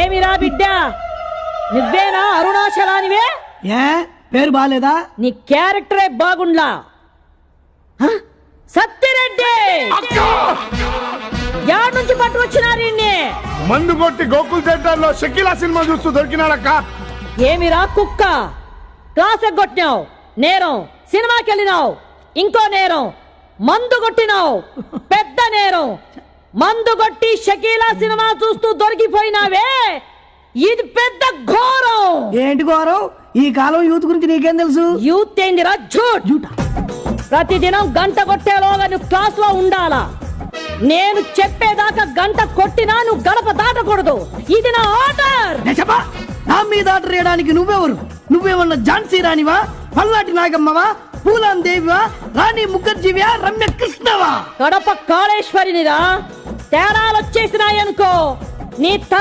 ఏమిరా బిడ్డ, నువ్వేనా అరుణాచలానివే? ఏ పేరు బాలేదా? నీ క్యారెక్టరే బాగుండ్లా. సత్యరెడ్డి యాడ్ నుంచి పట్టుకొచ్చినారు. మందు కొట్టి గోకుల్ థియేటర్ లో షకీలా సినిమా చూస్తూ దొరికినాడక్క. ఏమిరా కుక్క, క్లాస్ ఎగ్గొట్టినావు, నేరం. సినిమాకి వెళ్ళినావు, ఇంకో నేరం. మందు కొట్టినావు, పెద్ద నేరం. మందు కొట్టి షకీలా సినిమా చూస్తూ దొరికిపోయినావే, ఇది పెద్ద ఘోరం. ఏంటి ఘోరం? ఈ కాలం యూత్ గురించి నీకేం తెలుసు? యూత్ ఏందిరా, జూట్. ప్రతిదినం గంట కొట్టేలోగా నువ్వు క్లాస్ లో ఉండాలా. నేను చెప్పేదాకా గంట కొట్టినా నువ్వు గడప దాటకూడదు. ఇది నా ఆర్డర్. నా మీద ఆర్డర్ వేయడానికి నువ్వెవరు? నువ్వేమన్నా ఝాన్సీ రాణివా, పల్నాటి నాగమ్మవా, పూలాం దేవివా, రాణి ముఖర్జీవా, రమ్య కృష్ణవా? కడప కాళేశ్వరినిరా. తేడాలొచ్చేసినాయనుకో నీ తల